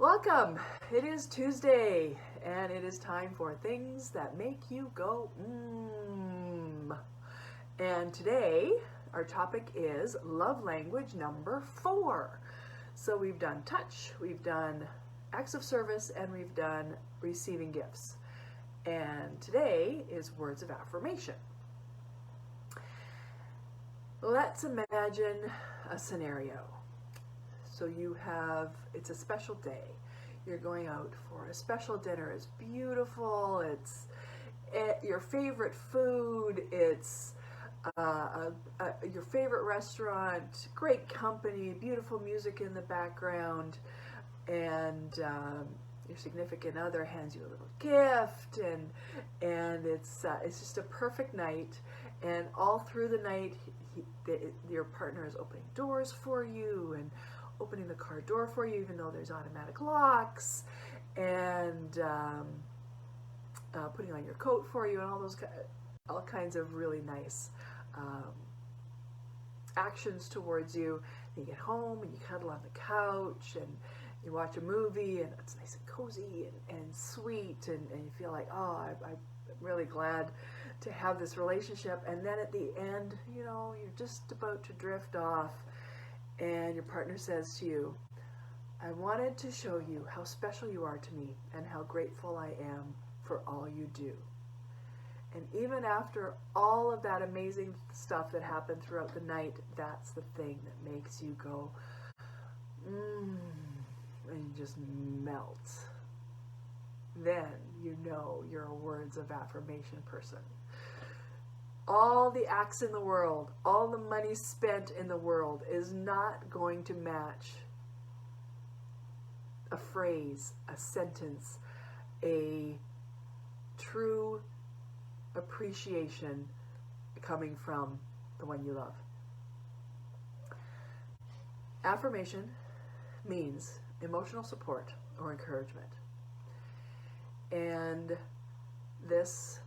Welcome! It is Tuesday, and it is time for things that make you go mmm. And today, our topic is love language number 4. So we've done touch, we've done acts of service, and we've done receiving gifts. And today is words of affirmation. Let's imagine a scenario. So it's a special day. You're going out for a special dinner. It's beautiful. It's your favorite food. It's your favorite restaurant. Great company. Beautiful music in the background. And your significant other hands you a little gift. And it's just a perfect night. And all through the night, your partner is opening doors for you and opening the car door for you, even though there's automatic locks, and putting on your coat for you, and all kinds of really nice actions towards you. And you get home and you cuddle on the couch and you watch a movie, and it's nice and cozy and sweet, and you feel like, oh, I'm really glad to have this relationship. And then at the end, you're just about to drift off, and your partner says to you, I wanted to show you how special you are to me and how grateful I am for all you do. And even after all of that amazing stuff that happened throughout the night, that's the thing that makes you go, and you just melt. Then you know you're a words of affirmation person. All the acts in the world, all the money spent in the world is not going to match a phrase, a sentence, a true appreciation coming from the one you love. Affirmation means emotional support or encouragement. And this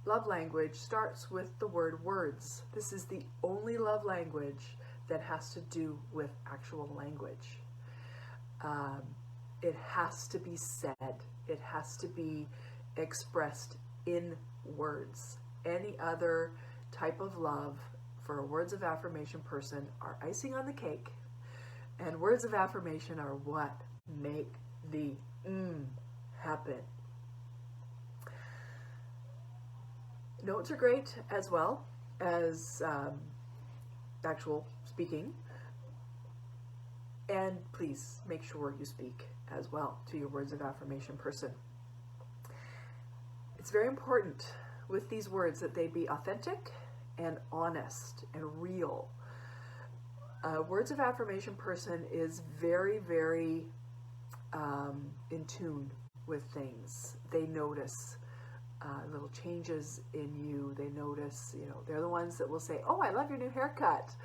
love language starts with the word words. This is the only love language that has to do with actual language. It has to be said. It has to be expressed in words. Any other type of love for a words of affirmation person are icing on the cake. And words of affirmation are what make the happen. Notes are great as well as actual speaking. And please make sure you speak as well to your words of affirmation person. It's very important with these words that they be authentic and honest and real. Words of affirmation person is very, very in tune with things. They notice little changes in you. They notice, they're the ones that will say, oh, I love your new haircut,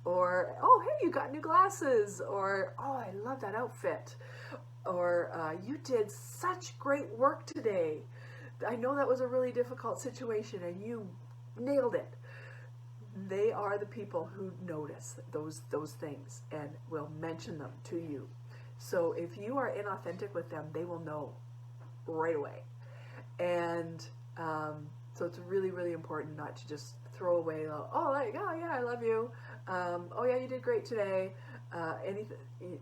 or, oh, hey, you got new glasses, or, oh, I love that outfit, or you did such great work today. I know that was a really difficult situation and you nailed it. They are the people who notice those things and will mention them to you. So if you are inauthentic with them, they will know right away. And so it's really, really important not to just throw away, oh yeah, I love you. Oh yeah, you did great today. Anything,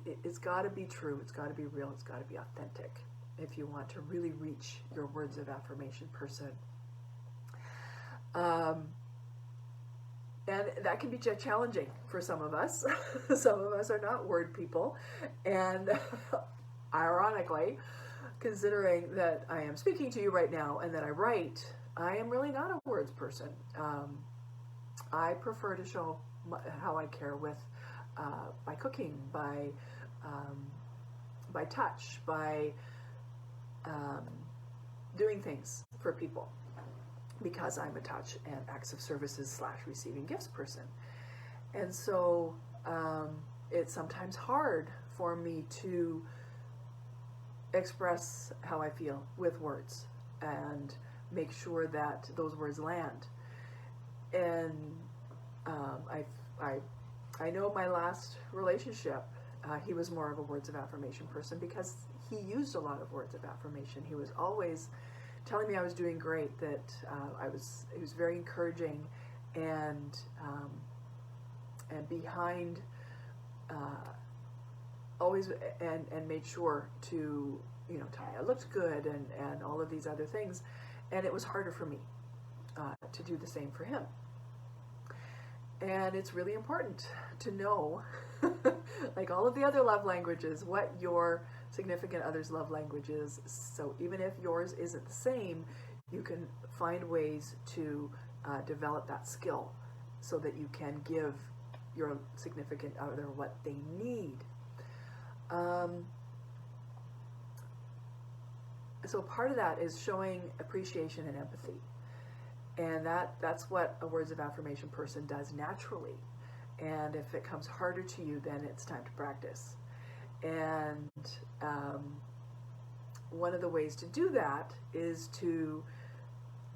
it's got to be true. It's got to be real. It's got to be authentic if you want to really reach your words of affirmation person. And that can be challenging for some of us. Some of us are not word people. And ironically, considering that I am speaking to you right now and that I write, I am really not a words person. I prefer to show how I care by cooking, by touch, by doing things for people, because I'm a touch and acts of services / receiving gifts person. And so it's sometimes hard for me to express how I feel with words and make sure that those words land. And I know my last relationship he was more of a words of affirmation person because he used a lot of words of affirmation. He was always telling me I was doing great, that he was very encouraging, and behind, always, and made sure to, tell me I looked good, and all of these other things. And it was harder for me to do the same for him. And it's really important to know, like all of the other love languages, what your significant other's love language is. So even if yours isn't the same, you can find ways to develop that skill so that you can give your significant other what they need. So part of that is showing appreciation and empathy. And that's what a words of affirmation person does naturally. And if it comes harder to you, then it's time to practice. And one of the ways to do that is to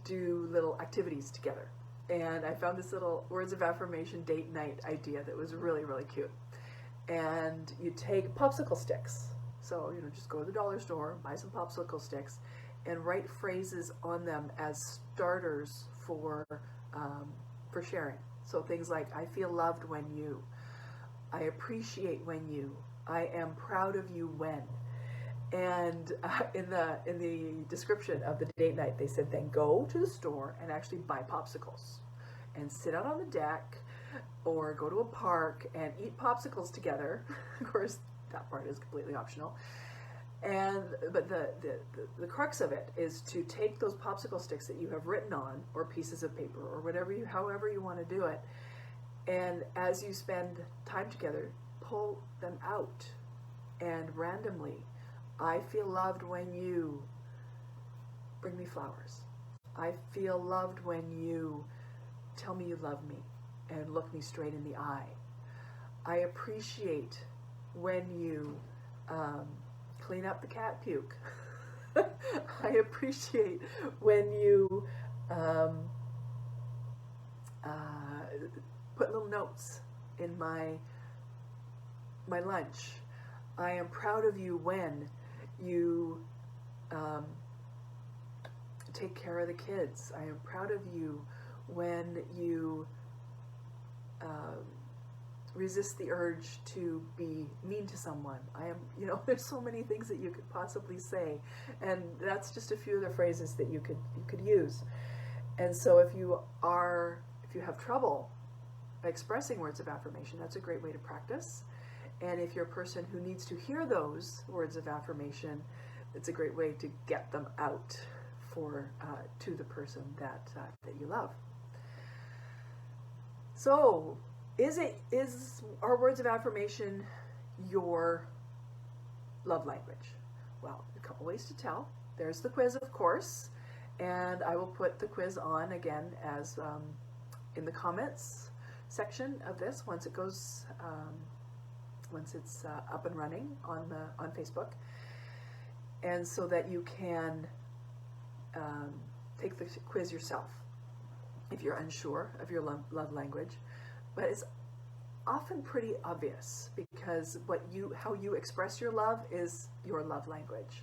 do little activities together. And I found this little words of affirmation date night idea that was really, really cute. And you take popsicle sticks. So, just go to the dollar store, buy some popsicle sticks, and write phrases on them as starters for sharing. So things like, I feel loved when you, I appreciate when you, I am proud of you when. And in the description of the date night, they said, then go to the store and actually buy popsicles and sit out on the deck or go to a park and eat popsicles together. Of course, that part is completely optional. But the crux of it is to take those popsicle sticks that you have written on, or pieces of paper, or however you want to do it, and as you spend time together, pull them out, and randomly, I feel loved when you bring me flowers. I feel loved when you tell me you love me and look me straight in the eye. I appreciate when you clean up the cat puke. I appreciate when you put little notes in my lunch. I am proud of you when you take care of the kids. I am proud of you when you resist the urge to be mean to someone. I am, there's so many things that you could possibly say, and that's just a few of the phrases that you could use. And so if you have trouble expressing words of affirmation, that's a great way to practice. And if you're a person who needs to hear those words of affirmation, it's a great way to get them out to the person that you love. So, is our words of affirmation your love language? Well, a couple ways to tell. There's the quiz, of course, and I will put the quiz on again as in the comments section of this once it's up and running on Facebook, and so that you can take the quiz yourself if you're unsure of your love language. But it's often pretty obvious, because how you express your love is your love language.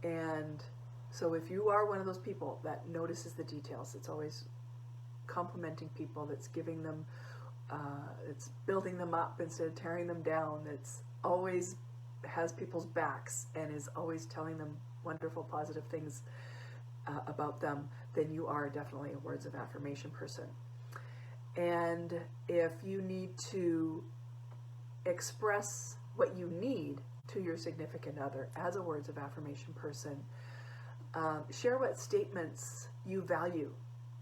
And so if you are one of those people that notices the details, it's always complimenting people, that's giving them, it's building them up instead of tearing them down, that's always has people's backs and is always telling them wonderful, positive things about them, then you are definitely a words of affirmation person. And if you need to express what you need to your significant other as a words of affirmation person, share what statements you value.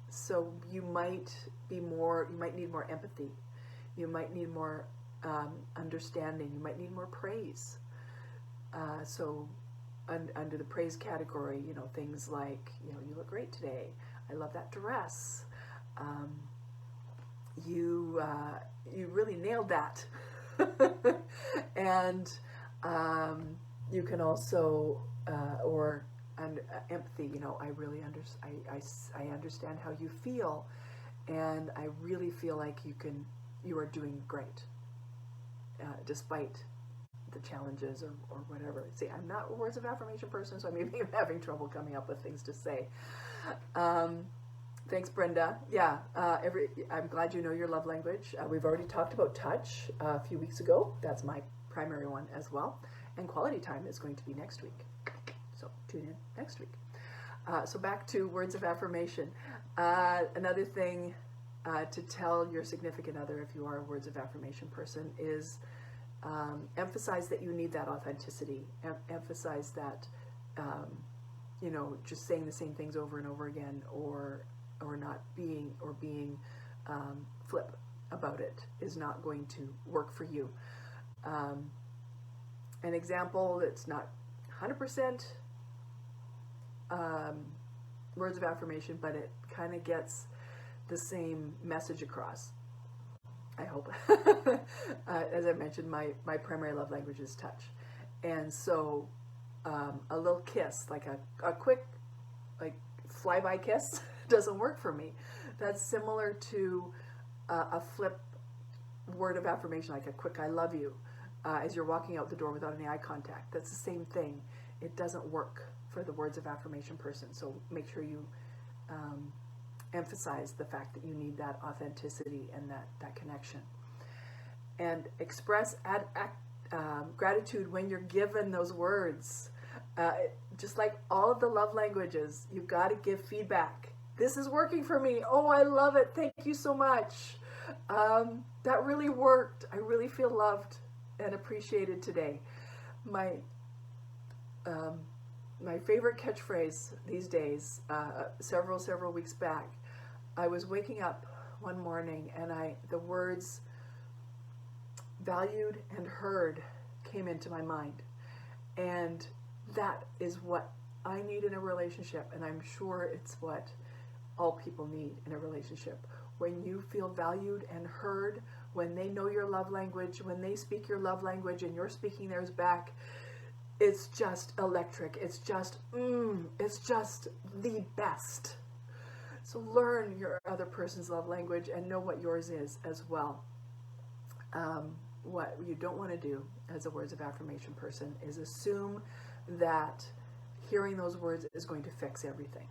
So you might need more empathy. You might need more understanding. You might need more praise. So under the praise category, things like, you look great today. I love that dress. You really nailed that. And you can also, empathy, I really I understand how you feel, and I really feel like you are doing great. despite the challenges or whatever. See, I'm not a words of affirmation person, so I may be having trouble coming up with things to say. Thanks, Brenda. Yeah, I'm glad you know your love language. We've already talked about touch a few weeks ago. That's my primary one as well. And quality time is going to be next week. So tune in next week. So back to words of affirmation. Another thing to tell your significant other, if you are a words of affirmation person, is emphasize that you need that authenticity. Emphasize that, just saying the same things over and over again, or not being flip about it is not going to work for you. An example that's not 100% words of affirmation, but it kind of gets the same message across, I hope. As I mentioned, my primary love language is touch. And so a little kiss, like a quick flyby kiss doesn't work for me. That's similar to a flip word of affirmation, like a quick I love you, as you're walking out the door without any eye contact. That's the same thing. It doesn't work for the words of affirmation person. So make sure you emphasize the fact that you need that authenticity and that connection. And express gratitude when you're given those words. Just like all of the love languages, you've got to give feedback. This is working for me. Oh, I love it. Thank you so much. That really worked. I really feel loved and appreciated today. My favorite catchphrase these days, several weeks back, I was waking up one morning and the words valued and heard came into my mind. And that is what I need in a relationship, and I'm sure it's what all people need in a relationship. When you feel valued and heard, when they know your love language, when they speak your love language and you're speaking theirs back, it's just electric. It's just the best. So learn your other person's love language and know what yours is as well. What you don't want to do as a words of affirmation person is assume that hearing those words is going to fix everything.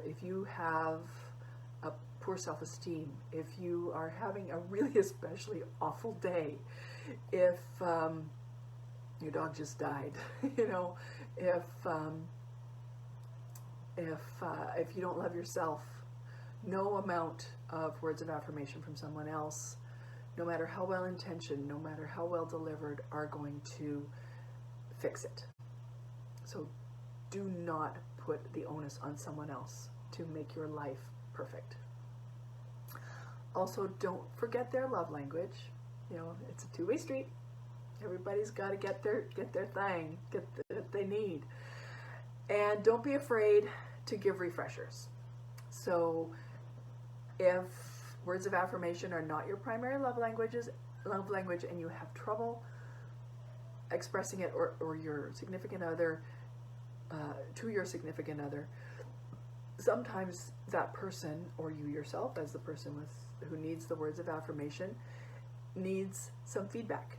If you have a poor self-esteem, if you are having a really especially awful day, if your dog just died, if you don't love yourself, no amount of words of affirmation from someone else, no matter how well intentioned, no matter how well delivered, are going to fix it. So do not put the onus on someone else to make your life perfect. Also, don't forget their love language. It's a two-way street. Everybody's got to get their thing, get what they need. And don't be afraid to give refreshers. So if words of affirmation are not your primary love language and you have trouble expressing it or your significant other, to your significant other, sometimes that person, or you yourself as the person who needs the words of affirmation, needs some feedback.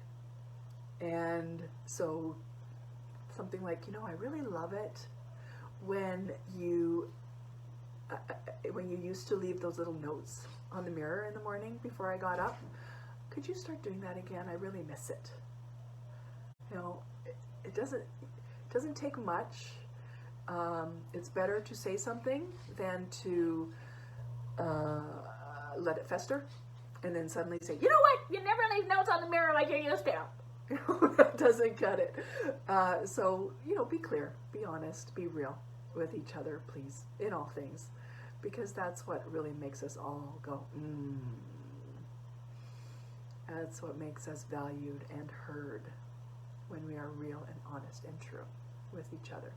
And so something like, I really love it when you used to leave those little notes on the mirror in the morning before I got up. Could you start doing that again? I really miss it. It doesn't take much. It's better to say something than to let it fester and then suddenly say, you know what? You never leave notes on the mirror like you used to. That doesn't cut it. So, be clear, be honest, be real with each other, please, in all things, because that's what really makes us all go, That's what makes us valued and heard, when we are real and honest and true with each other.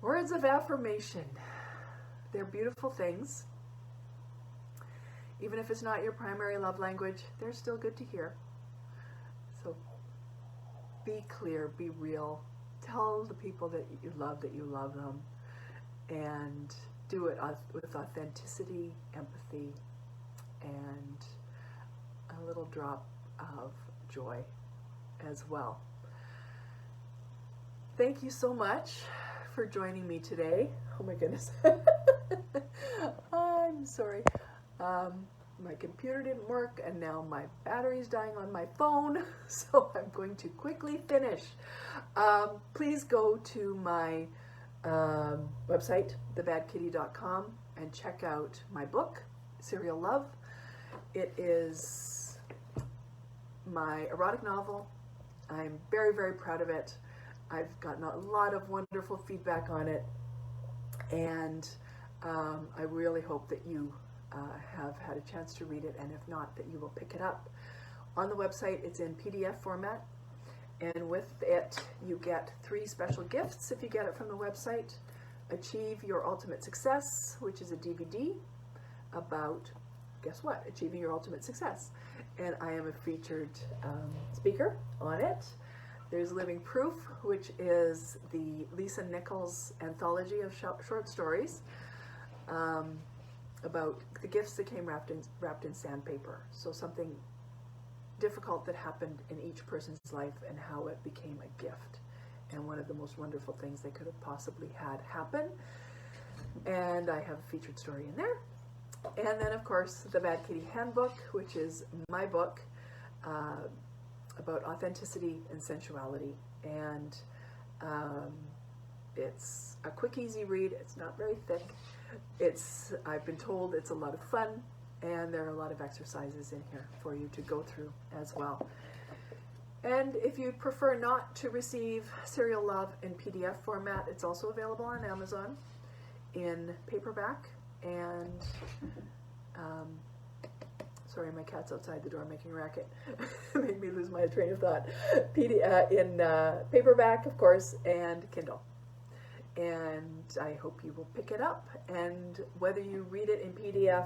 Words of affirmation. They're beautiful things. Even if it's not your primary love language, they're still good to hear. So be clear, be real. Tell the people that you love them. And do it with authenticity, empathy, and little drop of joy as well. Thank you so much for joining me today. Oh my goodness. I'm sorry. My computer didn't work, and now my battery's dying on my phone, so I'm going to quickly finish. Please go to my website, thebadkitty.com, and check out my book, Serial Love. It is my erotic novel. I'm very, very proud of it. I've gotten a lot of wonderful feedback on it, and I really hope that you have had a chance to read it, and if not, that you will pick it up. On the website, it's in PDF format, and with it, you get 3 special gifts if you get it from the website. Achieve Your Ultimate Success, which is a DVD about, guess what, achieving your ultimate success. And I am a featured speaker on it. There's Living Proof, which is the Lisa Nichols anthology of short stories about the gifts that came wrapped in sandpaper. So something difficult that happened in each person's life and how it became a gift. And one of the most wonderful things they could have possibly had happen. And I have a featured story in there. And then, of course, the Bad Kitty Handbook, which is my book about authenticity and sensuality. And it's a quick, easy read. It's not very thick. I've been told it's a lot of fun, and there are a lot of exercises in here for you to go through as well. And if you prefer not to receive Serial Love in PDF format, it's also available on Amazon in paperback. And sorry, my cat's outside the door making a racket. Made me lose my train of thought. In paperback, of course, and Kindle. And I hope you will pick it up. And whether you read it in PDF,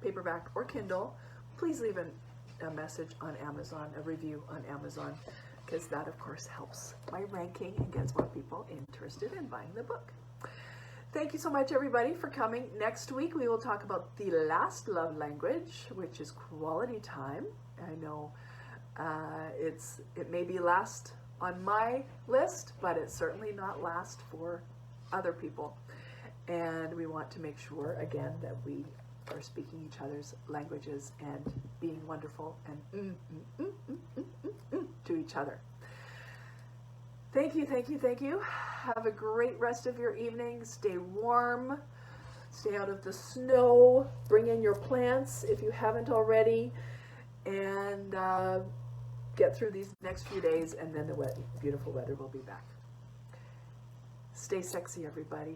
paperback, or Kindle, please leave a message on Amazon, a review on Amazon, because that, of course, helps my ranking and gets more people interested in buying the book. Thank you so much, everybody, for coming. Next week, we will talk about the last love language, which is quality time. I know it may be last on my list, but it's certainly not last for other people. And we want to make sure, again, that we are speaking each other's languages and being wonderful and to each other. Thank you, thank you, thank you. Have a great rest of your evening. Stay warm. Stay out of the snow. Bring in your plants if you haven't already. And get through these next few days, and then the beautiful weather will be back. Stay sexy, everybody.